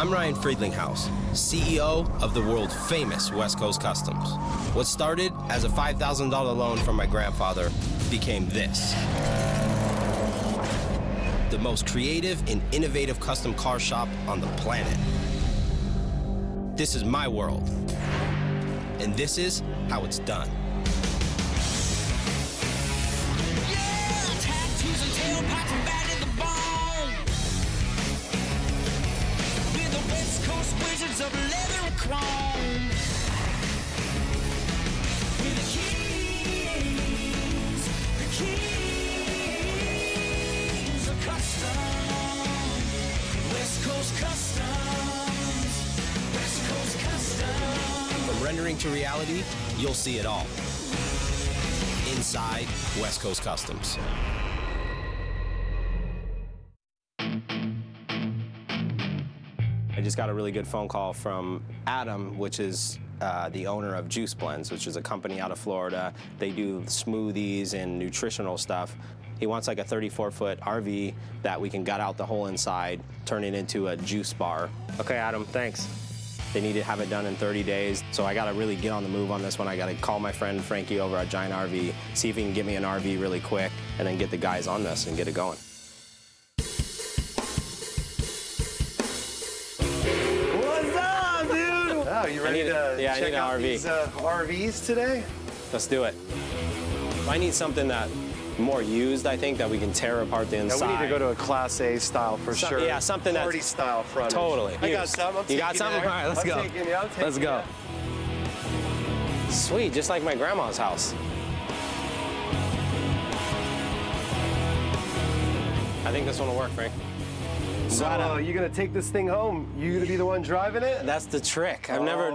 I'm Ryan Friedlinghaus, CEO of the world-famous West Coast Customs. What started as a $5,000 loan from my grandfather became this. The most creative and innovative custom car shop on the planet. This is my world, and this is how it's done. Yeah, tattoos and tailpipes and bad in the bone. We're the West Coast wizards of leather and chrome. We're the kings of custom. West Coast Customs. West Coast Customs. From rendering to reality, you'll see it all. Inside West Coast Customs. I just got a really good phone call from Adam, which is the owner of JuiceBlendz, which is a company out of Florida. They do smoothies and nutritional stuff. He wants like a 34-foot RV that we can gut out the whole inside, turn it into a juice bar. Okay, Adam, thanks. They need to have it done in 30 days, so I gotta really get on the move on this one. I gotta call my friend Frankie over at Giant RV, see if he can get me an RV really quick, and then get the guys on this and get it going. What's up, dude? Oh, you ready to check out these RVs today? Let's do it. I need something that more used, I think, that we can tear apart the inside. Yeah, we need to go to a Class A style for sure. Yeah, something that's... Party style frontage. Totally. I got some. You got something? All right, let's go. Let's go. Sweet, just like my grandma's house. I think this one will work, Frank. So, you gonna take this thing home? You gonna be the one driving it? That's the trick. I've never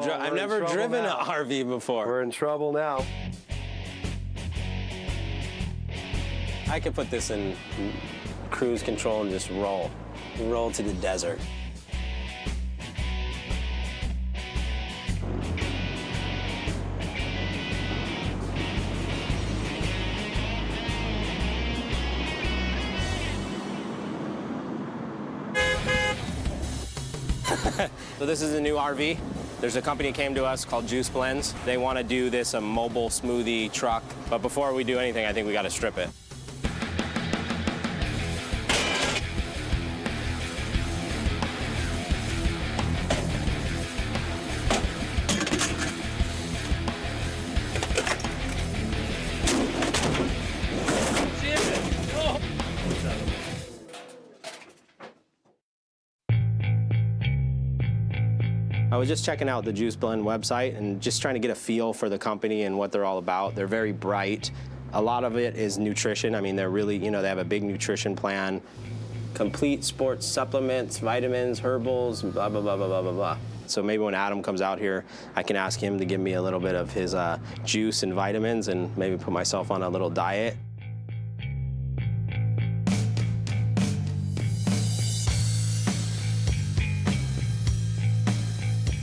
driven an RV before. We're in trouble now. I could put this in cruise control and just roll to the desert. So this is a new RV. There's a company that came to us called JuiceBlendz. They want to do this a mobile smoothie truck, but before we do anything, I think we got to strip it. I was just checking out the JuiceBlendz website and just trying to get a feel for the company and what they're all about. They're very bright. A lot of it is nutrition. I mean, they're really, they have a big nutrition plan. Complete sports supplements, vitamins, herbals, blah, blah, blah, blah, blah, blah, blah. So maybe when Adam comes out here, I can ask him to give me a little bit of his juice and vitamins and maybe put myself on a little diet.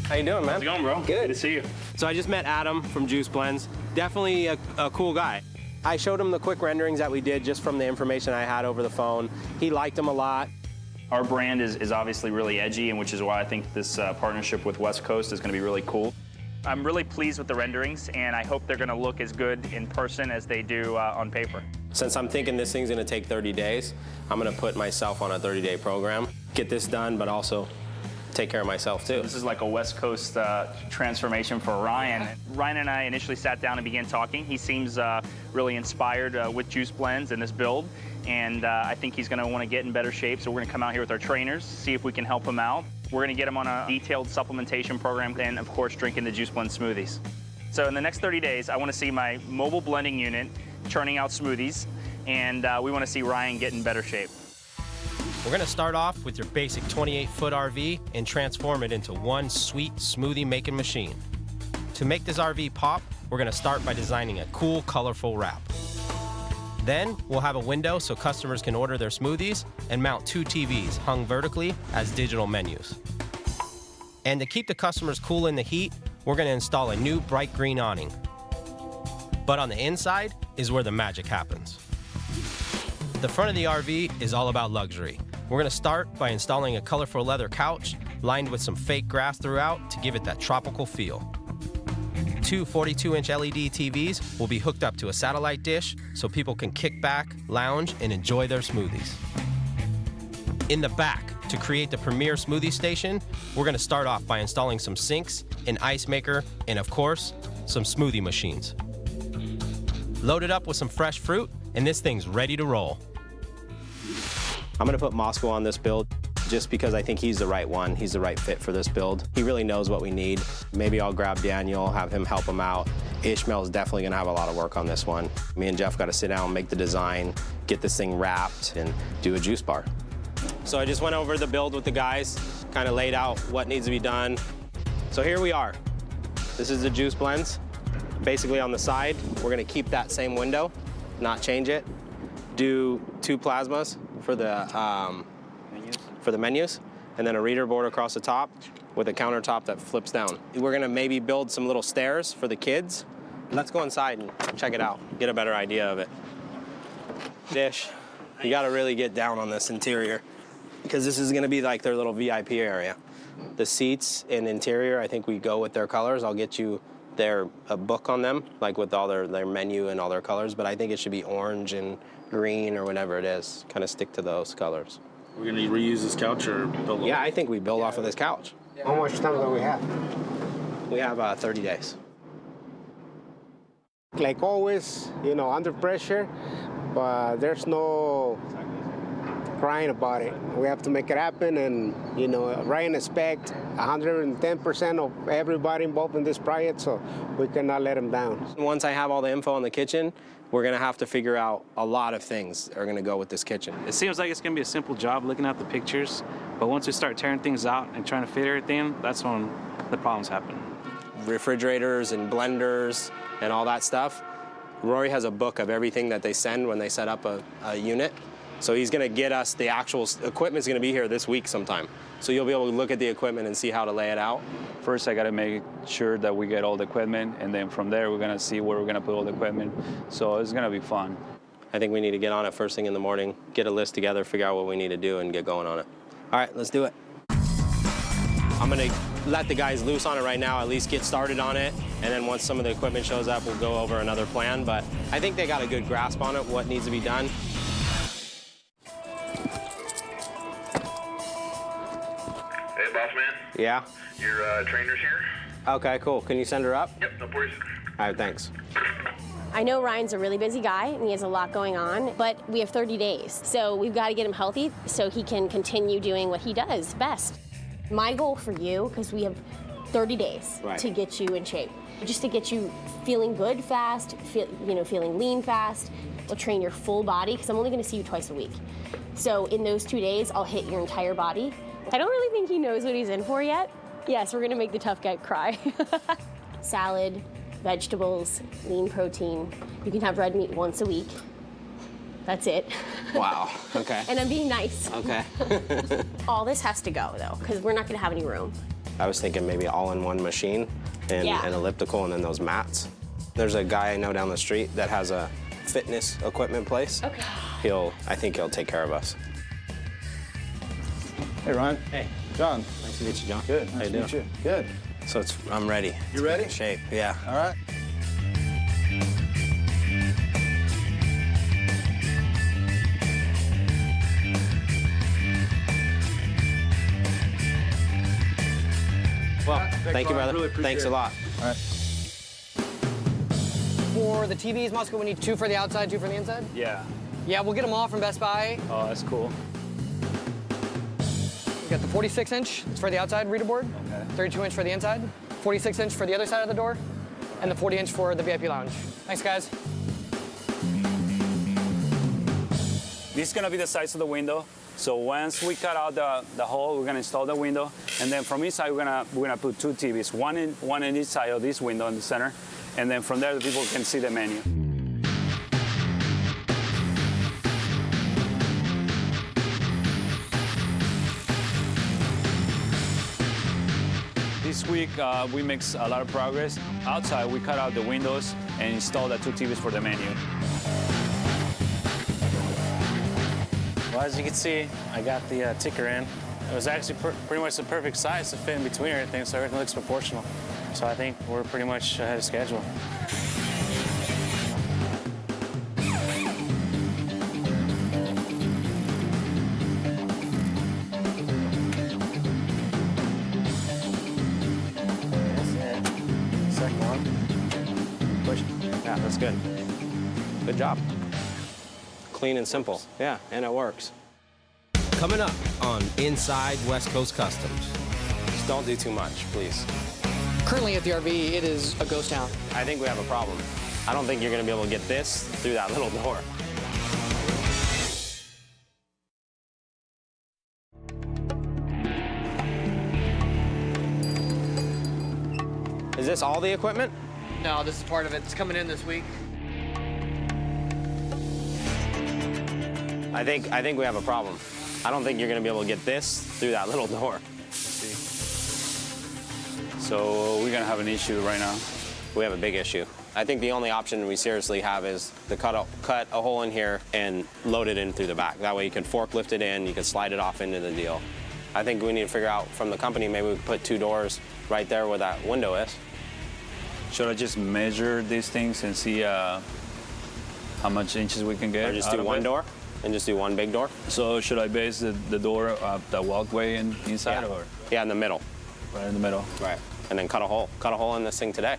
How you doing, man? How's it going, bro? Good to see you. So I just met Adam from JuiceBlendz. Definitely a cool guy. I showed him the quick renderings that we did just from the information I had over the phone. He liked them a lot. Our brand is obviously really edgy, and which is why I think this partnership with West Coast is going to be really cool. I'm really pleased with the renderings, and I hope they're going to look as good in person as they do on paper. Since I'm thinking this thing's going to take 30 days, I'm going to put myself on a 30-day program. Get this done, but also take care of myself too. This is like a West Coast transformation for Ryan. Ryan and I initially sat down and began talking. He seems really inspired with JuiceBlendz and this build, and I think he's gonna wanna get in better shape, so we're gonna come out here with our trainers, see if we can help him out. We're gonna get him on a detailed supplementation program, and of course, drinking the JuiceBlendz smoothies. So in the next 30 days, I wanna see my mobile blending unit churning out smoothies, and we wanna see Ryan get in better shape. We're gonna start off with your basic 28-foot RV and transform it into one sweet smoothie making machine. To make this RV pop, we're gonna start by designing a cool, colorful wrap. Then we'll have a window so customers can order their smoothies and mount 2 TVs hung vertically as digital menus. And to keep the customers cool in the heat, we're gonna install a new bright green awning. But on the inside is where the magic happens. The front of the RV is all about luxury. We're gonna start by installing a colorful leather couch lined with some fake grass throughout to give it that tropical feel. 2 42-inch LED TVs will be hooked up to a satellite dish so people can kick back, lounge, and enjoy their smoothies. In the back, to create the premier smoothie station, we're gonna start off by installing some sinks, an ice maker, and of course, some smoothie machines. Load it up with some fresh fruit, and this thing's ready to roll. I'm gonna put Moscow on this build just because I think he's the right one. He's the right fit for this build. He really knows what we need. Maybe I'll grab Daniel, have him help him out. Ishmael's definitely gonna have a lot of work on this one. Me and Jeff gotta sit down, make the design, get this thing wrapped, and do a juice bar. So I just went over the build with the guys, kind of laid out what needs to be done. So here we are. This is the JuiceBlendz. Basically on the side, we're gonna keep that same window, not change it. Do 2 plasmas for the menus, and then a reader board across the top with a countertop that flips down. We're gonna maybe build some little stairs for the kids. Let's go inside and check it out, get a better idea of it. Dish, you gotta really get down on this interior because this is gonna be like their little VIP area. The seats and interior, I think we go with their colors. I'll get you a book on them, like with all their menu and all their colors, but I think it should be orange and green or whatever it is. Kind of stick to those colors. We're gonna reuse this couch or build Yeah, I think we build off of this couch. How much time do we have? We have 30 days. Like always, you know, under pressure, but there's no crying about it. We have to make it happen, and, you know, Ryan expects 110% of everybody involved in this project, so we cannot let him down. Once I have all the info in the kitchen, we're gonna have to figure out a lot of things that are gonna go with this kitchen. It seems like it's gonna be a simple job looking at the pictures, but once we start tearing things out and trying to fit everything, that's when the problems happen. Refrigerators and blenders and all that stuff. Rory has a book of everything that they send when they set up a unit. So he's gonna get us the actual equipment's gonna be here this week sometime. So you'll be able to look at the equipment and see how to lay it out. First, I gotta make sure that we get all the equipment, and then from there, we're gonna see where we're gonna put all the equipment. So it's gonna be fun. I think we need to get on it first thing in the morning, get a list together, figure out what we need to do, and get going on it. All right, let's do it. I'm gonna let the guys loose on it right now, at least get started on it, and then once some of the equipment shows up, we'll go over another plan, but I think they got a good grasp on it, what needs to be done. Hey, boss man. Yeah? Your trainer's here. Okay, cool. Can you send her up? Yep, no worries. All right, thanks. I know Ryan's a really busy guy and he has a lot going on, but we have 30 days. So we've got to get him healthy so he can continue doing what he does best. My goal for you, because we have 30 days to get you in shape, just to get you feeling good fast, feeling lean fast. We'll train your full body because I'm only going to see you twice a week. So in those 2 days, I'll hit your entire body. I don't really think he knows what he's in for yet. Yes, we're going to make the tough guy cry. Salad, vegetables, lean protein. You can have red meat once a week. That's it. Wow, okay. And I'm being nice. Okay. All this has to go, though, because we're not going to have any room. I was thinking maybe all-in-one machine and an elliptical and then those mats. There's a guy I know down the street that has a fitness equipment place. Okay. I think he'll take care of us. Hey, Ryan. Hey. John. Nice to meet you, John. Good. How Nice you to meet doing? you. Good. So I'm ready. You ready? In shape, yeah. All right. Well, thank you, brother. Really appreciate Thanks a lot. All right. For the TVs, Moscow, we need 2 for the outside, 2 for the inside? Yeah. Yeah, we'll get them all from Best Buy. Oh, that's cool. We got the 46-inch, it's for the outside reader board. Okay. 32-inch for the inside. 46-inch for the other side of the door. And the 40-inch for the VIP lounge. Thanks, guys. This is gonna be the size of the window. So once we cut out the hole, we're gonna install the window, and then from inside we're gonna put 2 TVs, one in each side of this window in the center, and then from there the people can see the menu. This week we make a lot of progress. Outside we cut out the windows and installed the 2 TVs for the menu. Well, as you can see, I got the ticker in. It was actually pretty much the perfect size to fit in between everything, so everything looks proportional. So I think we're pretty much ahead of schedule. Second one. Push. Yeah, that's good. Good job. Clean and simple. Yeah, and it works. Coming up on Inside West Coast Customs. Just don't do too much, please. Currently at the RV, it is a ghost town. I think we have a problem. I don't think you're gonna be able to get this through that little door. Is this all the equipment? No, this is part of it. It's coming in this week. I think we have a problem. I don't think you're gonna be able to get this through that little door. Let's see. So we're gonna have an issue right now. We have a big issue. I think the only option we seriously have is to cut a hole in here and load it in through the back. That way you can forklift it in, you can slide it off into the deal. I think we need to figure out from the company, maybe we could put 2 doors right there where that window is. Should I just measure these things and see how much inches we can get? Or just do one door and just do one big door? So should I base the door, the walkway inside? Yeah. Or? Yeah, in the middle. Right in the middle. Right. And then cut a hole in this thing today.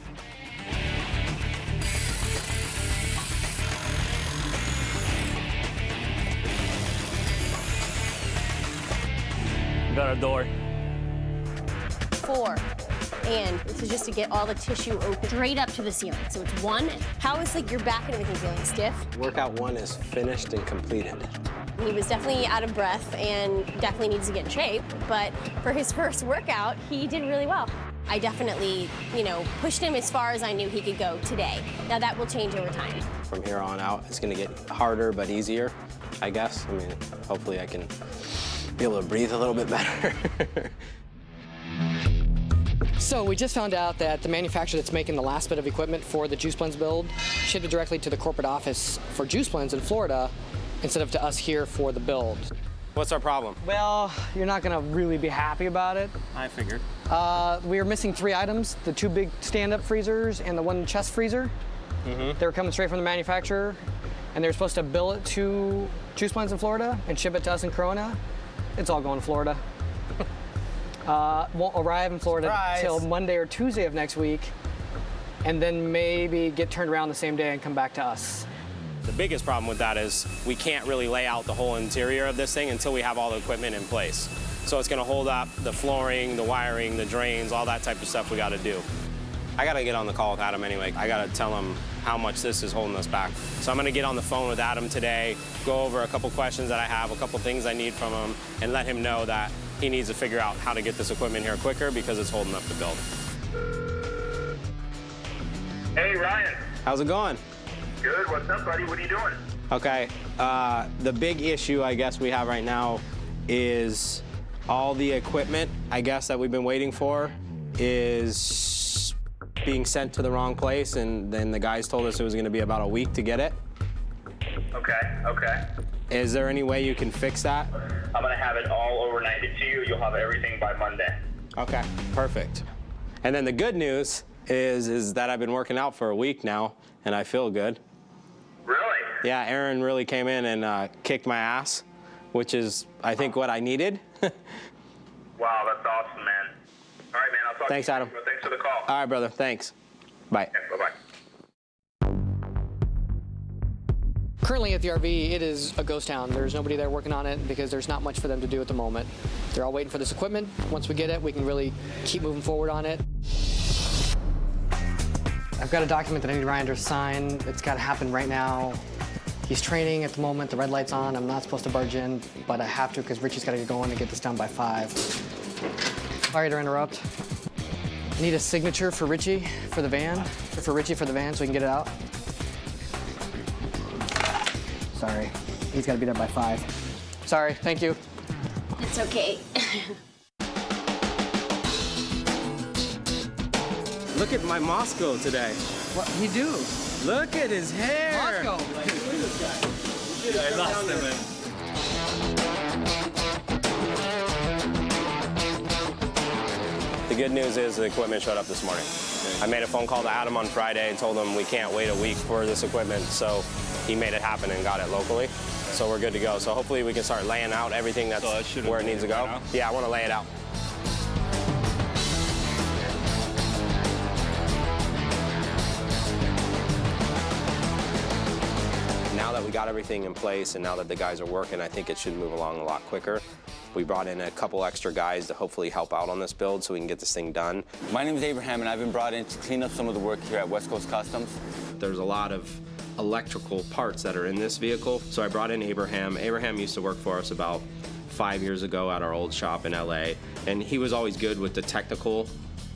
Got a door. 4. And this is just to get all the tissue open straight up to the ceiling. So it's 1. How is like your back and everything feeling? Stiff? Workout 1 is finished and completed. He was definitely out of breath and definitely needs to get in shape. But for his first workout, he did really well. I definitely, pushed him as far as I knew he could go today. Now that will change over time. From here on out, it's gonna get harder but easier, I guess. I mean, hopefully I can be able to breathe a little bit better. So we just found out that the manufacturer that's making the last bit of equipment for the JuiceBlendz build shipped it directly to the corporate office for JuiceBlendz in Florida instead of to us here for the build. What's our problem? Well, you're not gonna really be happy about it. I figured. We are missing 3 items, the 2 big stand-up freezers and the 1 chest freezer. They were coming straight from the manufacturer, and they were supposed to bill it to JuiceBlendz in Florida and ship it to us in Corona. It's all going to Florida. Won't arrive in Florida till Monday or Tuesday of next week, and then maybe get turned around the same day and come back to us. The biggest problem with that is we can't really lay out the whole interior of this thing until we have all the equipment in place. So it's gonna hold up the flooring, the wiring, the drains, all that type of stuff we gotta do. I gotta get on the call with Adam anyway. I gotta tell him how much this is holding us back. So I'm gonna get on the phone with Adam today, go over a couple questions that I have, a couple things I need from him, and let him know that he needs to figure out how to get this equipment here quicker because it's holding up the build. Hey, Ryan. How's it going? Good. What's up, buddy? What are you doing? Okay, the big issue I guess we have right now is all the equipment, I guess, that we've been waiting for is being sent to the wrong place, and then the guys told us it was gonna be about a week to get it. Okay. Is there any way you can fix that? I'm gonna have it all overnighted to you. You'll have everything by Monday. Okay, perfect. And then the good news is that I've been working out for a week now, and I feel good. Really? Yeah, Aaron really came in and kicked my ass, which is, I think, what I needed. Wow, that's awesome, man. All right, man, I'll talk Thanks, to you. Adam. Thanks for the call. All right, brother, thanks. Bye. Okay, bye-bye. Currently at the RV, it is a ghost town. There's nobody there working on it because there's not much for them to do at the moment. They're all waiting for this equipment. Once we get it, we can really keep moving forward on it. I've got a document that I need Ryan to sign. It's got to happen right now. He's training at the moment. The red light's on. I'm not supposed to barge in, but I have to because Richie's got to get going and get this done by 5. Sorry to interrupt. I need a signature for Richie for the van, so we can get it out. Sorry, he's got to be there by 5. Sorry, thank you. It's okay. Look at my Moscow today. What you do? Look at his hair. Moscow. I lost him, man. The good news is the equipment showed up this morning. I made a phone call to Adam on Friday and told him we can't wait a week for this equipment, so he made it happen and got it locally. So we're good to go. So hopefully we can start laying out everything that's where it needs to go. Yeah, I want to lay it out. Now that we got everything in place and now that the guys are working, I think it should move along a lot quicker. We brought in a couple extra guys to hopefully help out on this build so we can get this thing done. My name is Abraham, and I've been brought in to clean up some of the work here at West Coast Customs. There's a lot of electrical parts that are in this vehicle, so I brought in Abraham. Abraham used to work for us about 5 years ago at our old shop in LA, and he was always good with the technical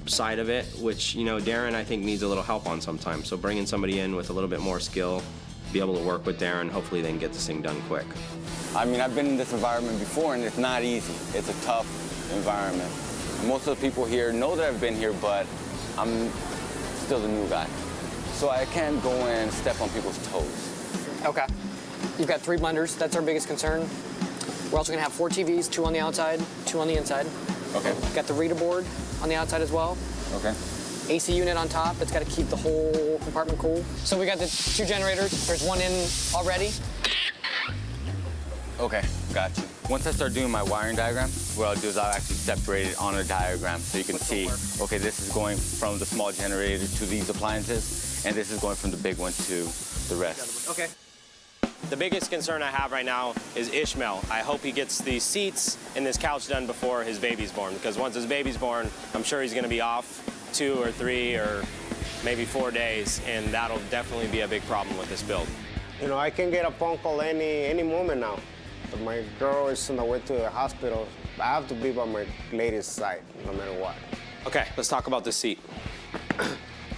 side of it, which, you know, Darren, I think, needs a little help on sometimes. So bringing somebody in with a little bit more skill, be able to work with Darren, hopefully they can get this thing done quick. I mean, I've been in this environment before, and it's not easy. It's a tough environment. Most of the people here know that I've been here, but I'm still the new guy. So I can't go and step on people's toes. Okay. You've got 3 blenders. That's our biggest concern. We're also going to have 4 TVs, 2 on the outside, 2 on the inside. Okay. Got the reader board on the outside as well. Okay. AC unit on top that's got to keep the whole compartment cool. So we got the 2 generators. There's 1 in already. Okay, gotcha. Once I start doing my wiring diagram, what I'll do is I'll actually separate it on a diagram so you can see, okay, this is going from the small generator to these appliances, and this is going from the big one to the rest. Okay. The biggest concern I have right now is Ishmael. I hope he gets these seats and this couch done before his baby's born, because once his baby's born, I'm sure he's gonna be off 2 or 3 or maybe 4 days, and that'll definitely be a big problem with this build. You know, I can get a phone call any moment now. My girl is on the way to the hospital. I have to be by my lady's side, no matter what. Okay, let's talk about this seat.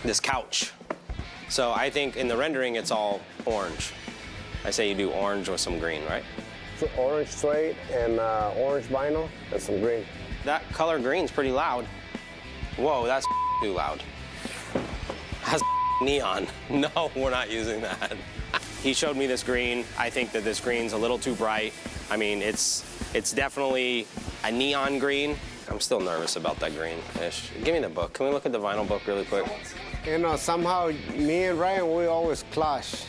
This couch. So I think in the rendering, it's all orange. I say you do orange with some green, right? So orange suede and orange vinyl and some green. That color green's pretty loud. Whoa, that's too loud. That's neon. No, we're not using that. He showed me this green. I think that this green's a little too bright. I mean, it's definitely a neon green. I'm still nervous about that green-ish. Give me the book. Can we look at the vinyl book really quick? You know, somehow me and Ryan, we always clash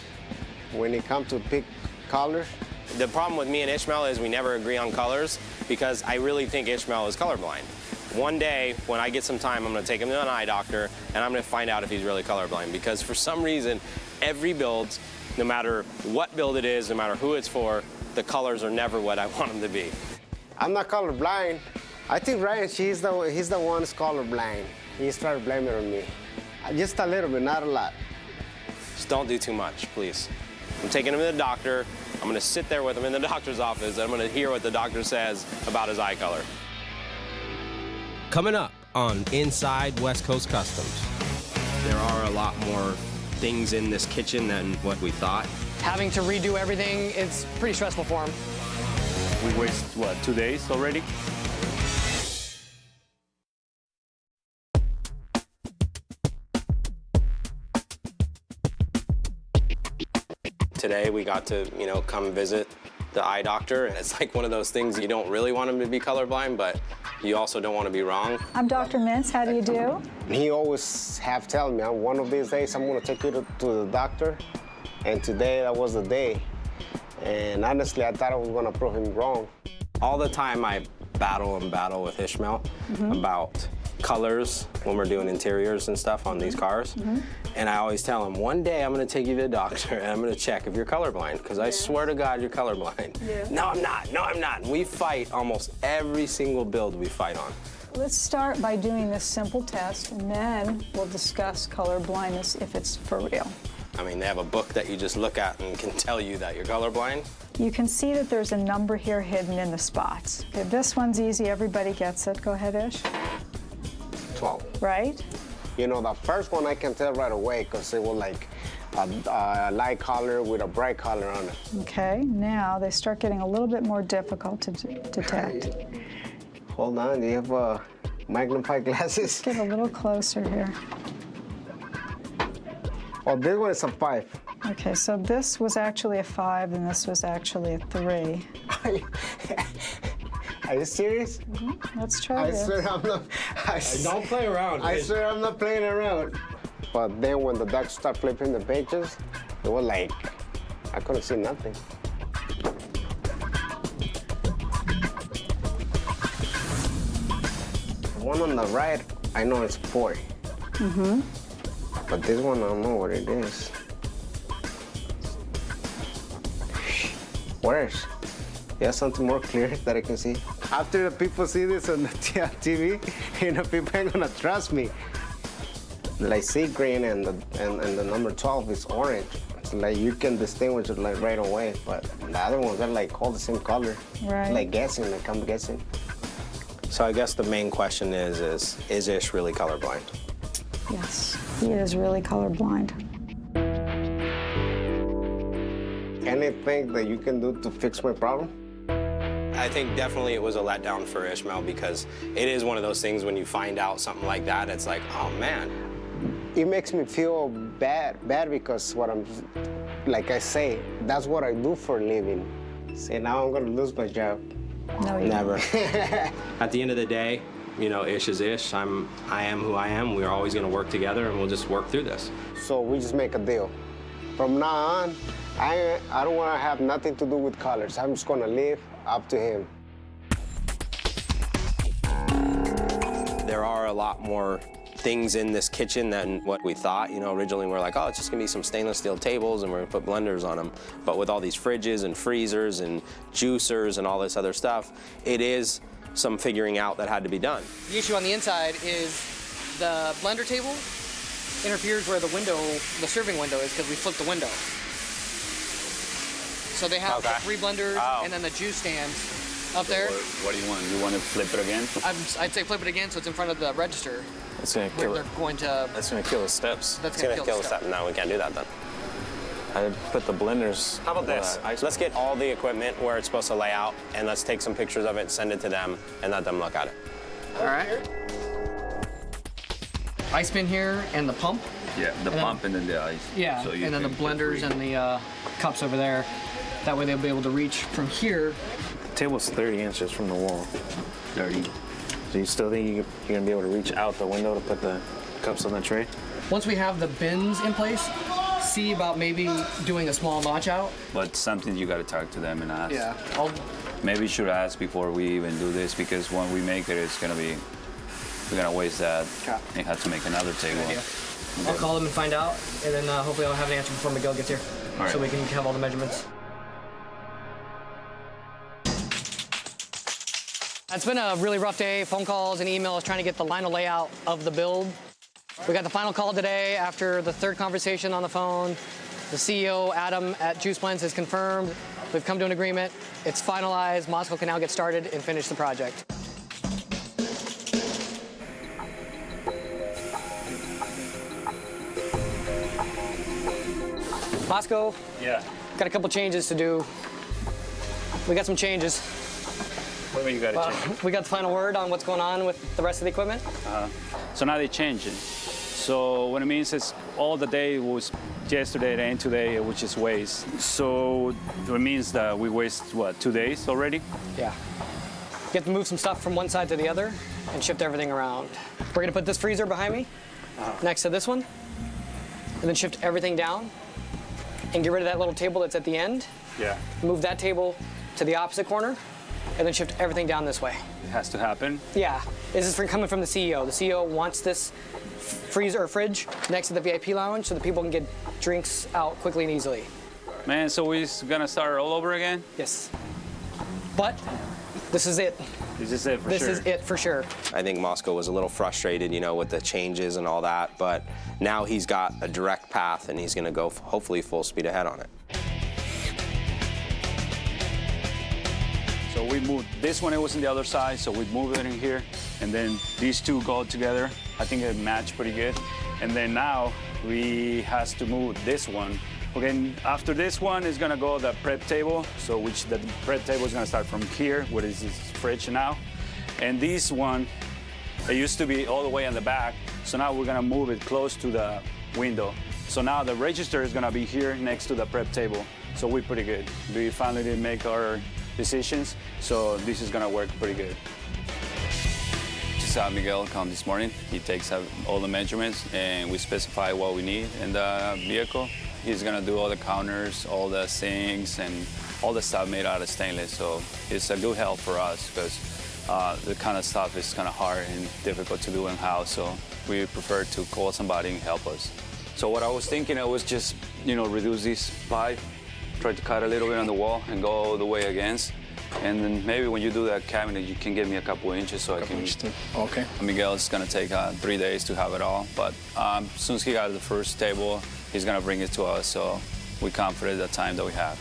when it comes to pick colors. The problem with me and Ishmael is we never agree on colors because I really think Ishmael is colorblind. One day, when I get some time, I'm gonna take him to an eye doctor and I'm gonna find out if he's really colorblind, because for some reason, every build, no matter what build it is, no matter who it's for, the colors are never what I want them to be. I'm not colorblind. I think Ryan, he's the one who's colorblind. He started blaming on me. Just a little bit, not a lot. Just don't do too much, please. I'm taking him to the doctor. I'm gonna sit there with him in the doctor's office, and I'm gonna hear what the doctor says about his eye color. Coming up on Inside West Coast Customs. There are a lot more things in this kitchen than what we thought. Having to redo everything, it's pretty stressful for him. We wasted, what, 2 days already? Today we got to, you know, come visit the eye doctor, and it's like one of those things you don't really want him to be colorblind, but you also don't want to be wrong. I'm Dr. Mintz. How do you do? He always have telling me, one of these days I'm gonna take you to the doctor, and today that was the day. And honestly, I thought I was gonna prove him wrong. All the time I battle with Ishmael about colors when we're doing interiors and stuff on these cars. And I always tell him, one day I'm gonna take you to the doctor and I'm gonna check if you're colorblind, because I swear to God you're colorblind. No, I'm not, no, I'm not. We fight almost every single build we fight on. Let's start by doing this simple test, and then we'll discuss color blindness if it's for real. I mean, they have a book that you just look at and can tell you that you're colorblind. You can see that there's a number here hidden in the spots. Okay, this one's easy, everybody gets it. Go ahead, Ish. 12. Right? You know, the first one I can tell right away because it was like a light color with a bright color on it. Okay, now they start getting a little bit more difficult to detect. Hold on, do you have magnifying glasses? Get a little closer here. Oh, this one is a 5. Okay, so this was actually a 5 and this was actually a 3. I Are you serious? Let's try I this. swear I'm not. Don't play around. I swear I'm not playing around. But then when the ducks start flipping the pages, it was like, I couldn't see nothing. The one on the right, I know it's 4. But this one, I don't know what it is. Worse. You have something more clear that I can see? After the people see this on the TV, people ain't gonna trust me. Like sea green and the number 12 is orange. It's like you can distinguish it like right away, but the other ones are like all the same color. Right. Like guessing, like I'm guessing. So I guess the main question is Ish really colorblind? Yes, he is really colorblind. Anything that you can do to fix my problem? I think definitely it was a letdown for Ishmael because it is one of those things when you find out something like that, it's like, oh man. It makes me feel bad because like I say, that's what I do for a living. See, now I'm gonna lose my job. No, you Never. At the end of the day, Ish is Ish. I am who I am. We're always gonna work together and we'll just work through this. So we just make a deal. From now on, I don't wanna have nothing to do with colors. I'm just gonna live up to him. There are a lot more things in this kitchen than what we thought. Originally we were like, oh, it's just gonna be some stainless steel tables and we're gonna put blenders on them. But with all these fridges and freezers and juicers and all this other stuff, it is some figuring out that had to be done. The issue on the inside is the blender table interferes where the serving window is because we flipped the window. So they have the 3 blenders and then the juice stands up there. What do you want? You want to flip it again? I'd say flip it again so it's in front of the register. That's gonna kill it. That's gonna kill the steps. That's It's gonna kill the step. No, we can't do that then. I put the blenders. How about this? Let's get all the equipment where it's supposed to lay out and let's take some pictures of it, send it to them, and let them look at it. All right. Ice bin here and the pump. Yeah, the pump and then the ice. Yeah, So you and then the can blenders and the cups over there. That way they'll be able to reach from here. The table's 30 inches from the wall. 30. So you still think you're gonna be able to reach out the window to put the cups on the tray? Once we have the bins in place, see about maybe doing a small notch out. But something you got to talk to them and ask. Yeah. Maybe you should ask before we even do this because when we make it, we're gonna waste that and have to make another table. I'll call them and find out, and then hopefully I'll have an answer before Miguel gets here, so we can have all the measurements. It's been a really rough day, phone calls and emails trying to get the line of layout of the build. We got the final call today after the 3rd conversation on the phone. The CEO, Adam, at JuiceBlendz has confirmed. We've come to an agreement. It's finalized. Moscow can now get started and finish the project. Moscow. Yeah. Got a couple changes to do. We got some changes. What do you got to change? We got the final word on what's going on with the rest of the equipment. So now they change it. So what it means is all the day was yesterday and today, which is waste. So it means that we waste, 2 days already? Yeah. You have to move some stuff from one side to the other and shift everything around. We're gonna put this freezer behind me, next to this one, and then shift everything down and get rid of that little table that's at the end. Yeah. Move that table to the opposite corner, and then shift everything down this way. It has to happen. Yeah, this is coming from the CEO. The CEO wants this freezer or fridge next to the VIP lounge so that people can get drinks out quickly and easily. Man, so we're gonna start all over again? Yes. But this is it. This is it for sure. This is it for sure. I think Moscow was a little frustrated, with the changes and all that, but now he's got a direct path and he's gonna go hopefully full speed ahead on it. So we moved this one, it was on the other side, so we moved it in here, and then these two go together. I think it matched pretty good. And then now we has to move this one. Okay, after this one is gonna go the prep table, so which the prep table is gonna start from here, where is this fridge now. And this one, it used to be all the way in the back, so now we're gonna move it close to the window. So now the register is gonna be here next to the prep table. So we're pretty good. We finally did make our decisions. So this is gonna work pretty good. Just had Miguel come this morning. He takes all the measurements and we specify what we need in the vehicle. He's gonna do all the counters, all the sinks, and all the stuff made out of stainless. So it's a good help for us because the kind of stuff is kind of hard and difficult to do in-house. So we prefer to call somebody and help us. So what I was thinking, I was just, reduce this pipe, try to cut a little bit on the wall and go all the way against. And then maybe when you do that cabinet, you can give me a couple inches so I can. Okay. Miguel's gonna take 3 days to have it all, but as soon as he got the first table, he's gonna bring it to us. So we're confident the time that we have.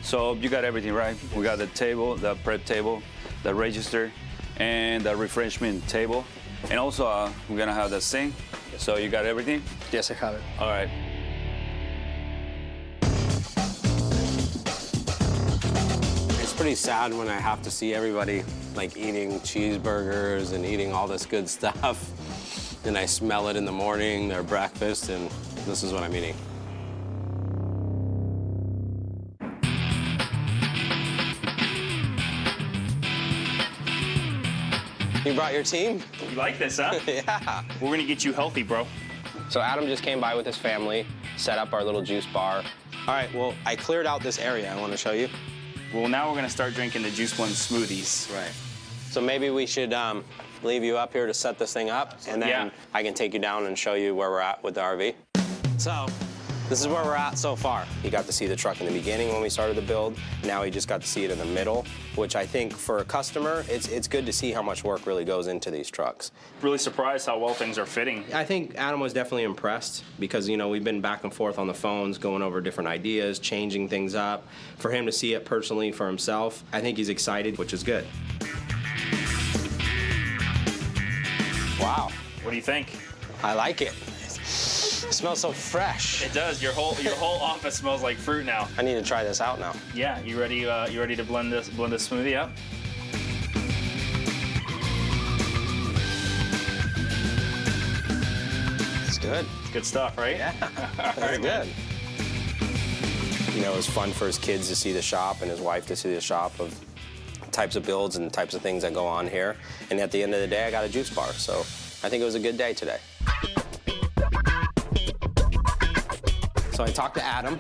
So you got everything right. We got the table, the prep table, the register, and the refreshment table, and also we're gonna have the sink. So you got everything? Yes, I have it. All right. It's pretty sad when I have to see everybody like eating cheeseburgers and eating all this good stuff, and I smell it in the morning, their breakfast, and this is what I'm eating. You brought your team? You like this, huh? Yeah. We're gonna get you healthy, bro. So Adam just came by with his family, set up our little juice bar. All right, well, I cleared out this area. I want to show you. Well, now we're gonna start drinking the JuiceBlendz smoothies. Right. So maybe we should leave you up here to set this thing up, and then I can take you down and show you where we're at with the RV. So this is where we're at so far. You got to see the truck in the beginning when we started the build. Now you just got to see it in the middle, which I think for a customer, it's good to see how much work really goes into these trucks. Really surprised how well things are fitting. I think Adam was definitely impressed because, we've been back and forth on the phones, going over different ideas, changing things up. For him to see it personally for himself, I think he's excited, which is good. Wow. What do you think? I like it. It smells so fresh. It does. Your whole office smells like fruit now. I need to try this out now. Yeah. You ready? You ready to blend this smoothie up? It's good. It's good stuff, right? Yeah. That's good. It was fun for his kids to see the shop and his wife to see the shop of types of builds and types of things that go on here. And at the end of the day, I got a juice bar. So I think it was a good day today. So I talked to Adam.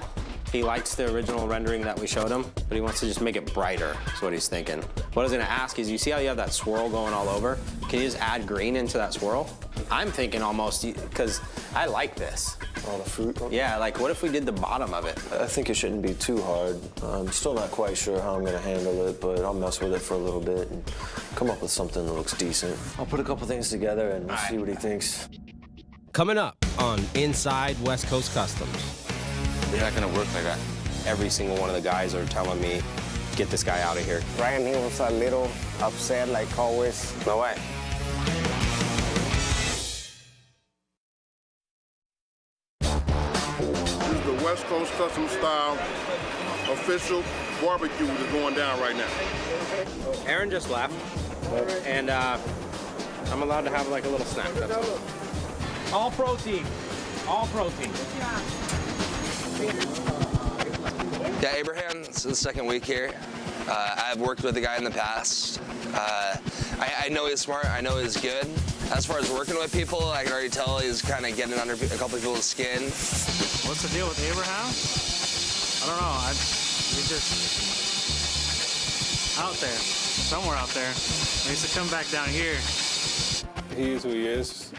He likes the original rendering that we showed him, but he wants to just make it brighter, is what he's thinking. What I was gonna ask is, you see how you have that swirl going all over? Can you just add green into that swirl? I'm thinking almost, because I like this. All the fruit? Yeah, like what if we did the bottom of it? I think it shouldn't be too hard. I'm still not quite sure how I'm gonna handle it, but I'll mess with it for a little bit and come up with something that looks decent. I'll put a couple things together and we'll see what he thinks. Coming up on Inside West Coast Customs. You're not gonna work like that. Every single one of the guys are telling me, get this guy out of here. Ryan, he was a little upset, like always. No way. This is the West Coast Custom Style official barbecue that's going down right now. Aaron just left, and I'm allowed to have like a little snack. That's all. All protein. All protein. Yeah, Abraham, this is the second week here. I've worked with the guy in the past. I know he's smart, I know he's good. As far as working with people, I can already tell he's kind of getting under a couple people's skin. What's the deal with Abraham? I don't know. He's just out there, somewhere out there. He needs to come back down here. He is who he is.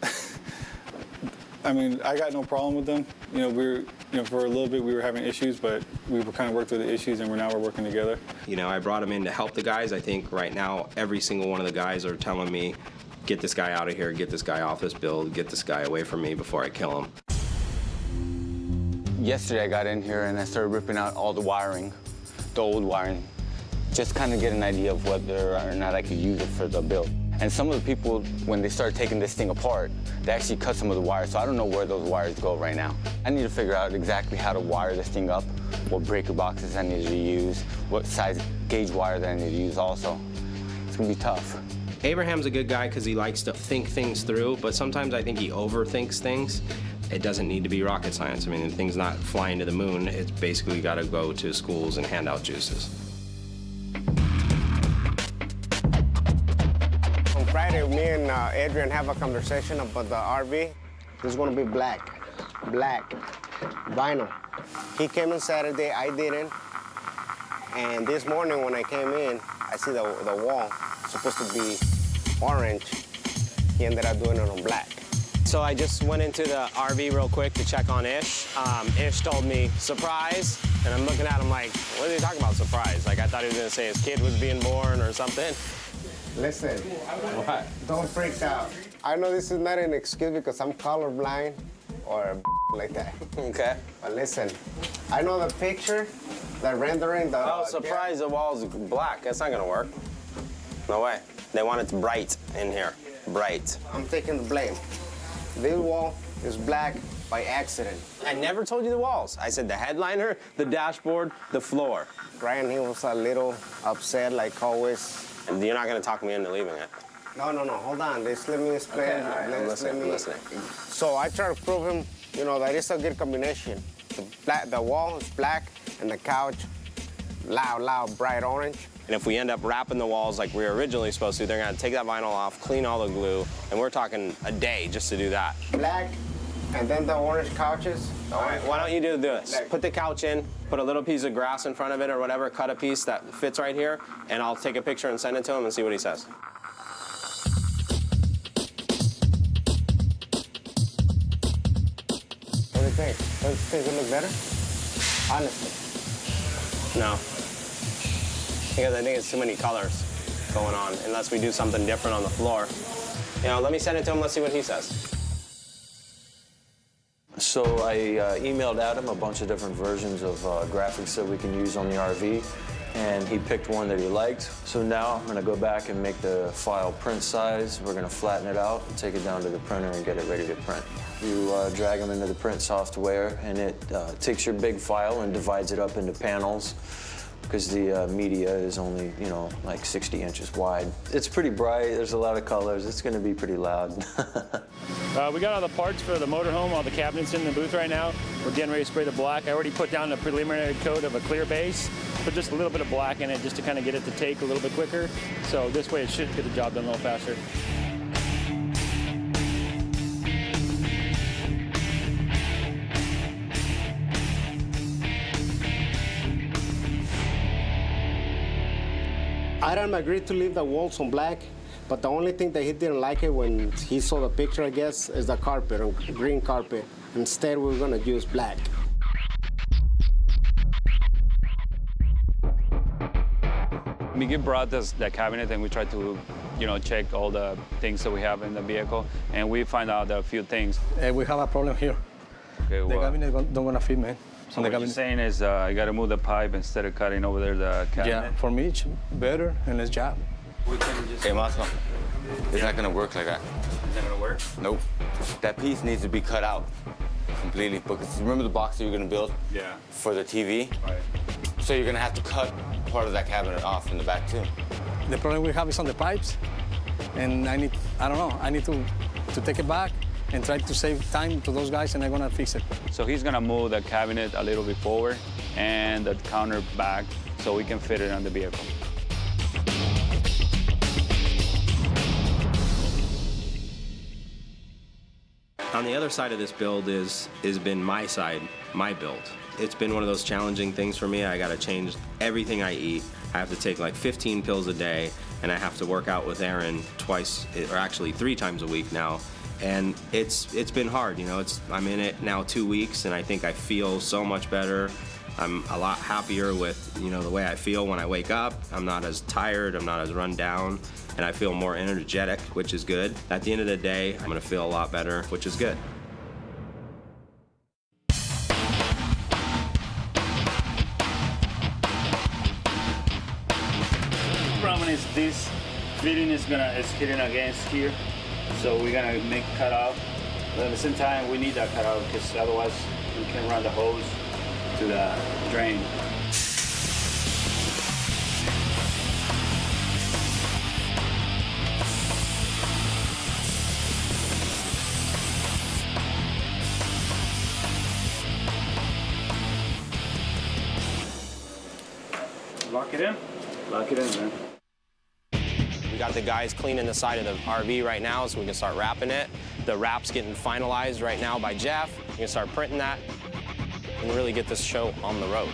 I mean, I got no problem with them. For a little bit we were having issues, but we were kind of worked through the issues, and now we're working together. I brought him in to help the guys. I think right now every single one of the guys are telling me, get this guy out of here, get this guy off this build, get this guy away from me before I kill him. Yesterday I got in here and I started ripping out all the wiring, the old wiring, just kind of get an idea of whether or not I could use it for the build. And some of the people, when they started taking this thing apart, they actually cut some of the wires, so I don't know where those wires go right now. I need to figure out exactly how to wire this thing up, what breaker boxes I need to use, what size gauge wire that I need to use also. It's gonna be tough. Abraham's a good guy because he likes to think things through, but sometimes I think he overthinks things. It doesn't need to be rocket science. I mean, the thing's not flying to the moon. It's basically got to go to schools and hand out juices. Friday, me and Adrian have a conversation about the RV. It's gonna be black vinyl. He came in Saturday, I didn't. And this morning when I came in, I see the wall supposed to be orange. He ended up doing it on black. So I just went into the RV real quick to check on Ish. Ish told me, surprise, and I'm looking at him like, what are you talking about, surprise? Like I thought he was gonna say his kid was being born or something. Listen, what? Don't freak out. I know this is not an excuse because I'm colorblind or like that. Okay. But listen, I know the picture, the rendering, the... Oh, surprise, the wall's black. That's not gonna work. No way. They want it bright in here, bright. I'm taking the blame. This wall is black by accident. I never told you the walls. I said the headliner, the dashboard, the floor. Ryan, he was a little upset like always. And you're not gonna talk me into leaving it. No, hold on. Just let me explain. Okay, all right, I'm listening. So I try to prove him, that it's a good combination. The wall is black and the couch, loud, bright orange. And if we end up wrapping the walls like we were originally supposed to, they're gonna take that vinyl off, clean all the glue, and we're talking a day just to do that. Black, and then the orange couches. All right, why don't you do this? Put the couch in, put a little piece of grass in front of it or whatever, cut a piece that fits right here, and I'll take a picture and send it to him and see what he says. What do you think? Does you think it look better? Honestly. No. Because I think it's too many colors going on, unless we do something different on the floor. Let me send it to him, let's see what he says. So I emailed Adam a bunch of different versions of graphics that we can use on the RV, and he picked one that he liked. So now I'm gonna go back and make the file print size. We're gonna flatten it out and take it down to the printer and get it ready to print. You drag them into the print software, and it takes your big file and divides it up into panels, because the media is only, like 60 inches wide. It's pretty bright, there's a lot of colors, it's gonna be pretty loud. We got all the parts for the motorhome, all the cabinets in the booth right now. We're getting ready to spray the black. I already put down the preliminary coat of a clear base, put just a little bit of black in it just to kind of get it to take a little bit quicker. So this way it should get the job done a little faster. Adam agreed to leave the walls on black, but the only thing that he didn't like it when he saw the picture, I guess, is the carpet, green carpet. Instead, we're gonna use black. Miguel brought us the cabinet and we tried to, check all the things that we have in the vehicle, and we find out a few things. We have a problem here. Okay, the cabinet don't gonna fit, man. So what you're saying is you got to move the pipe instead of cutting over there the cabinet? Yeah, for me it's better and less job. We can just... Hey, Masco, it's not gonna work like that. Is that gonna work? Nope. That piece needs to be cut out completely, because remember the box that you're gonna build? Yeah. For the TV? Right. So you're gonna have to cut part of that cabinet off in the back too. The problem we have is on the pipes, and I need to take it back and try to save time to those guys, and I'm gonna fix it. So he's gonna move the cabinet a little bit forward and the counter back so we can fit it on the vehicle. On the other side of this build has been my side, my build. It's been one of those challenging things for me. I gotta change everything I eat. I have to take like 15 pills a day, and I have to work out with Aaron twice, or actually 3 times a week now. And it's been hard, I'm in it now 2 weeks, and I think I feel so much better. I'm a lot happier with, the way I feel when I wake up. I'm not as tired, I'm not as run down, and I feel more energetic, which is good. At the end of the day, I'm gonna feel a lot better, which is good. The problem is this fitting is hitting against here, so we're gonna make cut off. But at the same time, we need that cut off because otherwise we can run the hose to the drain. Lock it in. Lock it in, man. We got The guy's cleaning the side of the RV right now so we can start wrapping it. The wrap's getting finalized right now by Jeff. We can start printing that and really get this show on the road.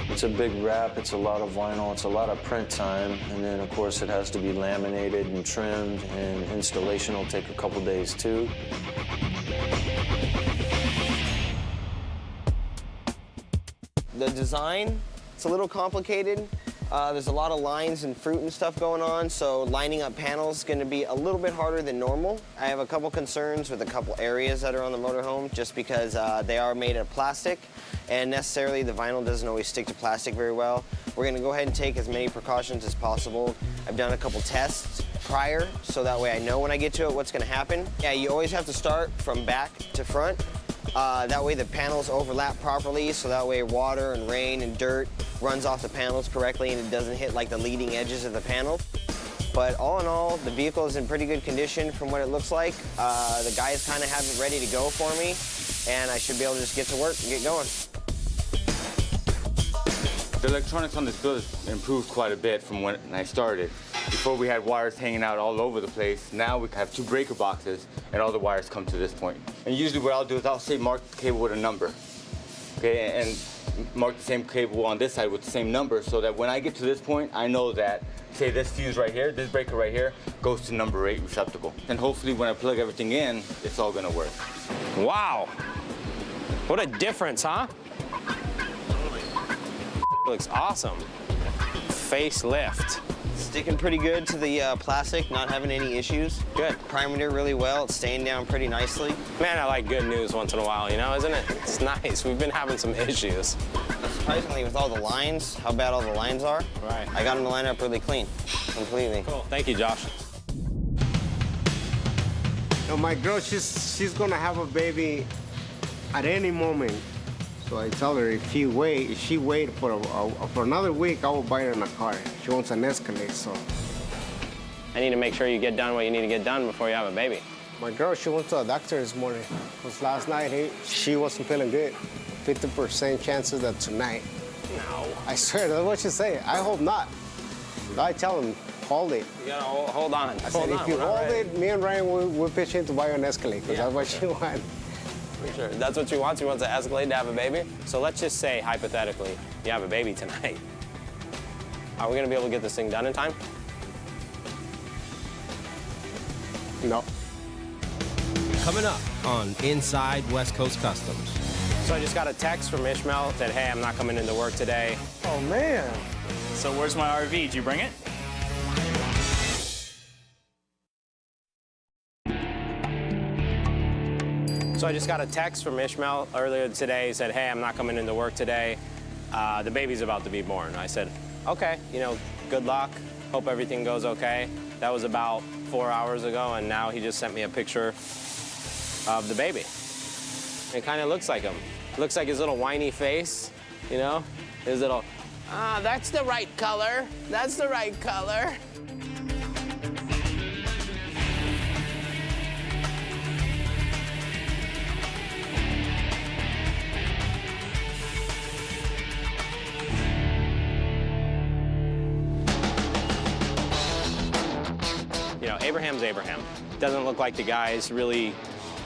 It's a big wrap, it's a lot of vinyl, it's a lot of print time, and then of course it has to be laminated and trimmed, and installation will take a couple days too. The design, it's a little complicated. There's a lot of lines and fruit and stuff going on, so lining up panels is going to be a little bit harder than normal. I have a couple concerns with a couple areas that are on the motorhome just because they are made of plastic, and necessarily the vinyl doesn't always stick to plastic very well. We're going to go ahead and take as many precautions as possible. I've done a couple tests prior, so that way I know when I get to it what's going to happen. Yeah, you always have to start from back to front. That way the panels overlap properly, so that way water and rain and dirt runs off the panels correctly and it doesn't hit like the leading edges of the panel. But all in all, the vehicle is in pretty good condition from what it looks like. The guys kind of have it ready to go for me, and I should be able to just get to work and get going. The electronics on this build has improved quite a bit from when I started. Before we had wires hanging out all over the place. Now we have 2 breaker boxes and all the wires come to this point. And usually what I'll do is I'll say mark the cable with a number. Okay, and mark the same cable on this side with the same number so that when I get to this point, I know that, say this fuse right here, this breaker right here, goes to number 8 receptacle. And hopefully when I plug everything in, it's all gonna work. Wow, what a difference, huh? Looks awesome. Facelift. Sticking pretty good to the plastic, not having any issues. Good. Priming it really well, it's staying down pretty nicely. Man, I like good news once in a while, you know, isn't it? It's nice. We've been having some issues. Surprisingly, with all the lines, how bad all the lines are, right. I got them to line up really clean, completely. Cool. Thank you, Josh. Now, my girl, she's gonna have a baby at any moment. So I tell her if she wait for another week, I will buy her in a car. She wants an Escalade, so. I need to make sure you get done what you need to get done before you have a baby. My girl, she went to a doctor this morning because last night she wasn't feeling good. 50% chances that tonight. No. I swear, that's what she say. I hope not. I tell him, hold it. You gotta hold on. I said, if you hold it, me and Ryan will pitch in to buy her an Escalade because that's what she wants. For sure. That's what she wants. She wants an Escalade to have a baby. So let's just say, hypothetically, you have a baby tonight. Are we gonna be able to get this thing done in time? No. Coming up on Inside West Coast Customs. So I just got a text from Ishmael, said, hey, I'm not coming into work today. Oh, man. So where's my RV? Did you bring it? So I just got a text from Ishmael earlier today. He said, hey, I'm not coming into work today. The baby's about to be born. I said, okay, you know, good luck. Hope everything goes okay. That was about 4 hours ago, and now he just sent me a picture of the baby. It kind of looks like him. Looks like his little whiny face, you know? His little, that's the right color. That's the right color. You know, Abraham's Abraham. Doesn't look like the guys really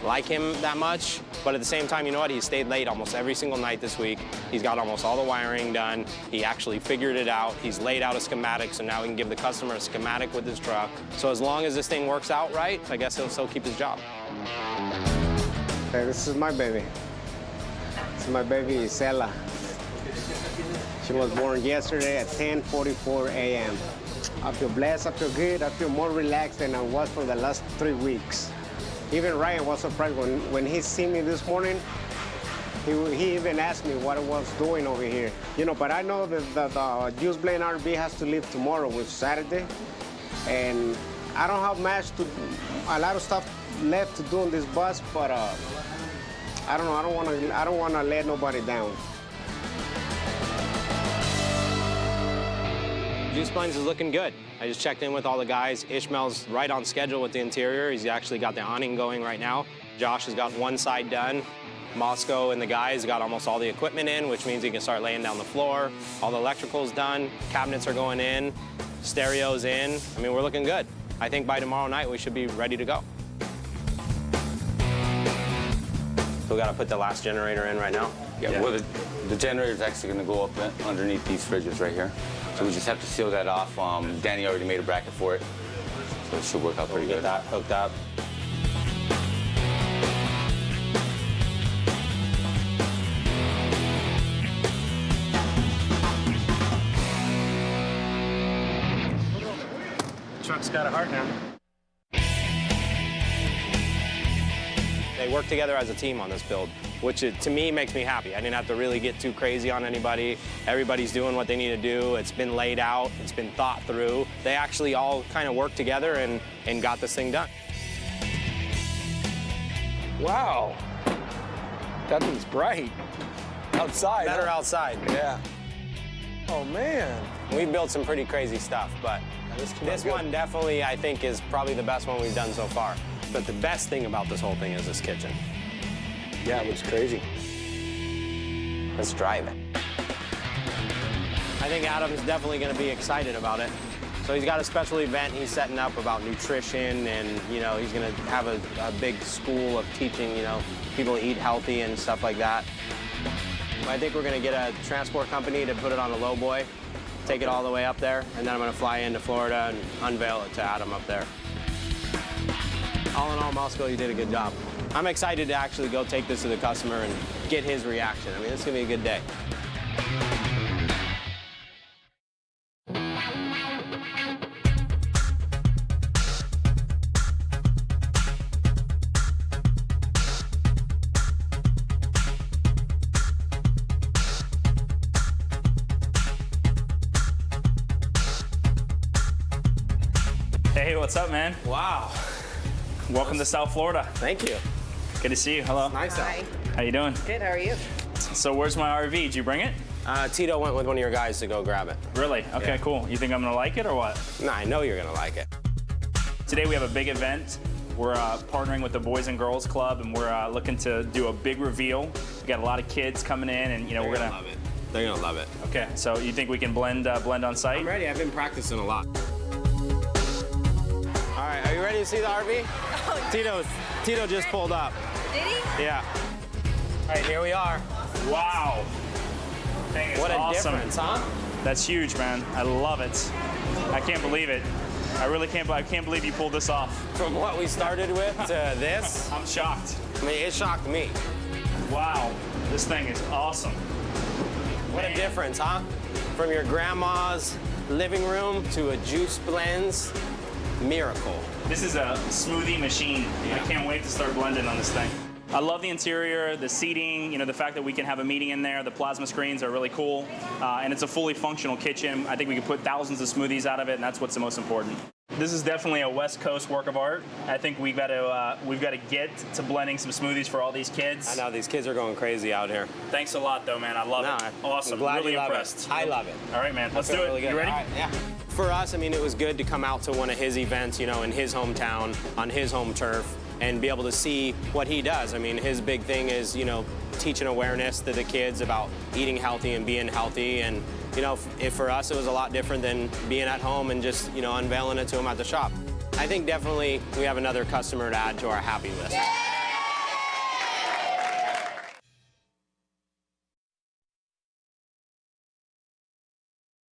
like him that much, but at the same time, you know what? He stayed late almost every single night this week. He's got almost all the wiring done. He actually figured it out. He's laid out a schematic, so now he can give the customer a schematic with his truck. So as long as this thing works out right, I guess he'll still keep his job. Hey, this is my baby. This is my baby, Isela. She was born yesterday at 10:44 a.m. I feel blessed, I feel good, I feel more relaxed than I was for the last 3 weeks. Even Ryan was surprised when he seen me this morning. He even asked me what I was doing over here. You know, but I know that the JuiceBlendz RV has to leave tomorrow, which is Saturday. And I don't have a lot of stuff left to do on this bus, but I don't know, I don't wanna let nobody down. JuiceBlendz is looking good. I just checked in with all the guys. Ishmael's right on schedule with the interior. He's actually got the awning going right now. Josh has got one side done. Moscow and the guys got almost all the equipment in, which means he can start laying down the floor. All the electrical's done. Cabinets are going in. stereos in. I mean, we're looking good. I think by tomorrow night, we should be ready to go. So we gotta put the last generator in right now? Yeah. Well, the generator is actually gonna go up underneath these fridges right here. So we just have to seal that off. Danny already made a bracket for it. So it should work out pretty good. Get that hooked up. Truck's got a heart now. They work together as a team on this build, which to me makes me happy. I didn't have to really get too crazy on anybody. Everybody's doing what they need to do. It's been laid out, it's been thought through. They actually all kind of worked together and got this thing done. Wow. That thing's bright. Outside. Better outside. Yeah. Oh, man. We built some pretty crazy stuff, but this one definitely, I think, is probably the best one we've done so far. But the best thing about this whole thing is this kitchen. Yeah, it looks crazy. Let's drive it. I think Adam's definitely going to be excited about it. So he's got a special event he's setting up about nutrition, and he's going to have a big school of teaching people to eat healthy and stuff like that. I think we're going to get a transport company to put it on a lowboy, take it all the way up there, and then I'm going to fly into Florida and unveil it to Adam up there. All in all, Moscow, you did a good job. I'm excited to actually go take this to the customer and get his reaction. I mean, it's gonna be a good day. Hey, what's up, man? Wow. Welcome to South Florida. Thank you. Good to see you. Hello. Nice out. How you doing? Good, how are you? So where's my RV? Did you bring it? Tito went with one of your guys to go grab it. Really? Okay, Yeah. cool. You think I'm gonna like it or what? Nah, I know you're gonna like it. Today we have a big event. We're partnering with the Boys and Girls Club, and we're looking to do a big reveal. We got a lot of kids coming in, and we're gonna love it. They're gonna love it. Okay, so you think we can blend on site? I'm ready. I've been practicing a lot. All right, are you ready to see the RV? Oh, Tito just pulled up. did he? Yeah. All right, here we are. Wow. Thing is What a awesome. difference, huh? That's huge, man. I love it. I can't believe it. I really can't. I can't believe you pulled this off. From what we started with to this, I'm shocked. I mean, it shocked me. Wow, this thing is awesome. What a difference, huh? From your grandma's living room to a JuiceBlendz miracle. This is a smoothie machine. I can't wait to start blending on this thing. I love the interior, the seating, the fact that we can have a meeting in there. The plasma screens are really cool. And it's a fully functional kitchen. I think we can put thousands of smoothies out of it, and that's what's the most important. This is definitely a West Coast work of art. I think we've got to get to blending some smoothies for all these kids. I know, these kids are going crazy out here. Thanks a lot, though, man. I love it. Awesome. I'm glad really you love impressed. it. I love it. All right, man. Let's I feel do it. really good. You ready? All right, yeah. For us, I mean, it was good to come out to one of his events, in his hometown, on his home turf, and be able to see what he does. I mean, his big thing is, teaching awareness to the kids about eating healthy and being healthy. And, if for us, it was a lot different than being at home and just, unveiling it to them at the shop. I think definitely we have another customer to add to our happy list.